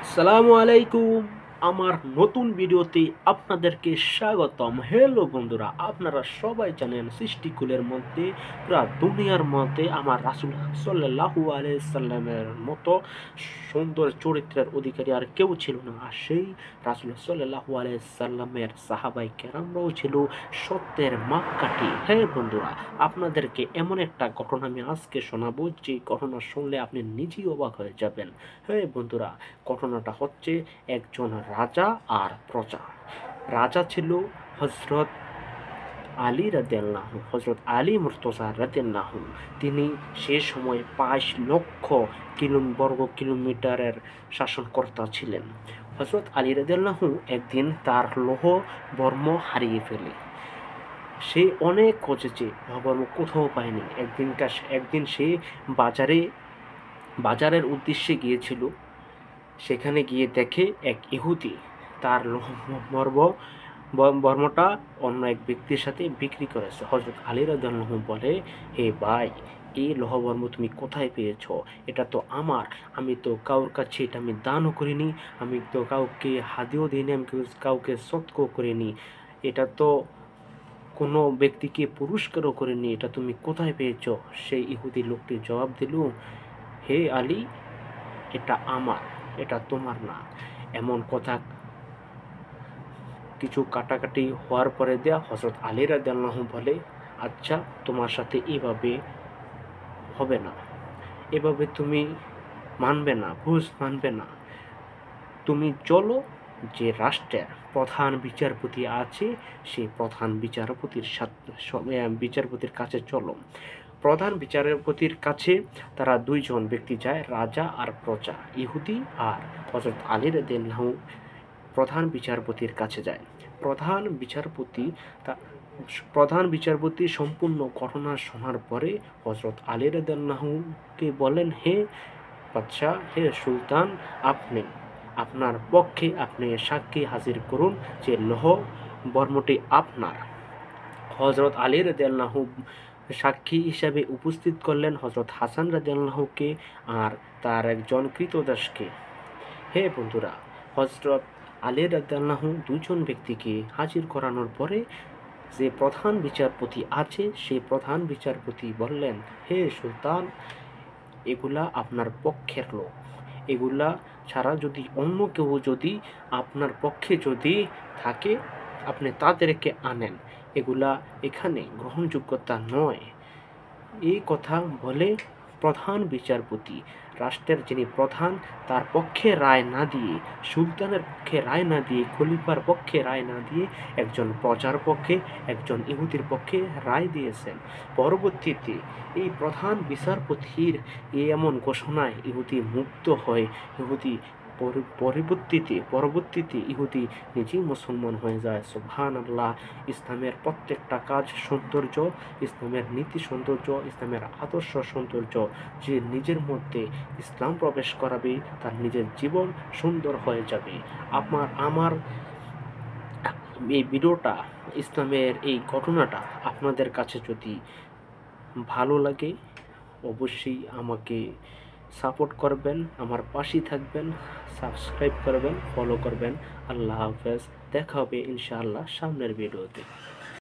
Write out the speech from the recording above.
আসসালামু আলাইকুম। আমার নতুন ভিডিওতে আপনাদেরকে স্বাগতম। হ্যালো বন্ধুরা, আপনারা সবাই জানেন সৃষ্টিকুলের মধ্যে পুরা দুনিয়ার মধ্যে আমার রাসূল সাল্লাল্লাহু আলাইহি সাল্লামের মতো সুন্দর চরিত্রের অধিকারী আর কেউ ছিল না। আর সেই রাসূল সাল্লাল্লাহু আলাইহি সাল্লামের সাহাবায়ে কেরামরাও ছিল সত্যের মাপকাঠি। হ্যাঁ বন্ধুরা, আপনাদেরকে এমন একটা ঘটনা আমি আজকে শোনাবো, যে ঘটনা শুনলে আপনি নিজেই অবাক হয়ে যাবেন। হ্যাঁ বন্ধুরা, ঘটনাটা হচ্ছে একজন রাজা আর প্রজা। রাজা ছিল হযরত আলী রাদিয়াল্লাহু, হযরত আলী মুর্তজা রাদিয়াল্লাহু। তিনি সে সময় 5 লক্ষ বর্গ কিলোমিটারের শাসনকর্তা ছিলেন। হযরত আলী রাদিয়াল্লাহু একদিন তার লৌহ বর্ম হারিয়ে ফেলে। সে অনেক খুঁজেছে, লৌহ বর্ম কোথাও পায়নি। একদিন সে বাজারের উদ্দেশ্যে গিয়েছিল। সেখানে গিয়ে দেখে এক ইহুদি তার বর্মটা অন্য এক ব্যক্তির সাথে বিক্রি করেছে। হযরত আলী রাদিয়াল্লাহু বলে, হে ভাই, এই লৌহবর্ম তুমি কোথায় পেয়েছ? এটা তো আমার। আমি তো কারোর কাছে এটা আমি দানও করিনি, আমি তো কাউকে হাদিয়াও দিইনি, আমি কাউকে সদকাও করিনি, এটা তো কোনো ব্যক্তিকে পুরস্কারও করিনি, এটা তুমি কোথায় পেয়েছ? সেই ইহুদি লোকটি জবাব দিল, হে আলী, এটা আমার, এটা তোমার না। এমন কথা কিছু কাটাকাটি হওয়ার পরে হযরত আলী রাদিয়াল্লাহু বলে, আচ্ছা, তোমার সাথে এভাবে হবে না, এভাবে তুমি মানবে না, মানবে না। তুমি চলো, যে রাষ্ট্রের প্রধান বিচারপতি আছে সেই প্রধান বিচারপতির কাছে চলো। প্রধান বিচারপতির কাছে তারা দুইজন ব্যক্তি যায়, রাজা আর প্রজা, ইহুদি আর হযরত আলী রাদিয়াল্লাহু প্রধান বিচারপতির কাছে যায়। প্রধান বিচারপতি সম্পূর্ণ ঘটনা শোনার পরে হযরত আলী রাদিয়াল্লাহুকে বলেন, হে বাদশাহ, হে সুলতান, আপনার পক্ষে আপনি সাক্ষী হাজির করুন যে লৌহ বর্মটি আপনার। হযরত আলী রাদিয়াল্লাহু সাক্ষী হিসাবে উপস্থিত করলেন হযরত হাসান রাদিয়াল্লাহুকে আর তার একজন ক্রীতদাসকে। হে বন্ধুরা, হযরত আলী রাদিয়াল্লাহু দুজন ব্যক্তিকে হাজির করানোর পরে যে প্রধান বিচারপতি আছে সেই প্রধান বিচারপতি বললেন, হে সুলতান, এগুলা আপনার পক্ষের লোক, এগুলা ছাড়া যদি অন্য কেউ যদি আপনার পক্ষে যদি থাকে, আপনি তাদেরকে আনেন, এগুলা এখানে গ্রহণযোগ্যতা নয়। এই কথা বলে প্রধান বিচারপতি, রাষ্ট্রের যিনি প্রধান, তার পক্ষে রায় না দিয়ে, সুলতানের পক্ষে রায় না দিয়ে, খলিফার পক্ষে রায় না দিয়ে একজন প্রজার পক্ষে, একজন ইহুদির পক্ষে রায় দিয়েছেন। পরবর্তীতে এই প্রধান বিচারপতির এমন ঘোষণায় ইহুদি মুগ্ধ হয়। পরবর্তীতে ইহুদি নিজেই মুসলমান হয়ে যায়। সুবহানাল্লাহ। ইসলামের প্রত্যেকটা কাজ সৌন্দর্য, ইসলামের নীতি সৌন্দর্য, ইসলামের আদর্শ সৌন্দর্য। যে নিজের মধ্যে ইসলাম প্রবেশ করাবে, তার নিজের জীবন সুন্দর হয়ে যাবে। আমার এই ভিডিওটা, ইসলামের এই ঘটনাটা আপনাদের কাছে যদি ভালো লাগে, অবশ্যই আমাকে সাপোর্ট করবেন, আমার পাশেই থাকবেন, সাবস্ক্রাইব করবেন, ফলো করবেন। আল্লাহ হাফেজ। দেখা হবে ইনশাআল্লাহ সামনের ভিডিওতে।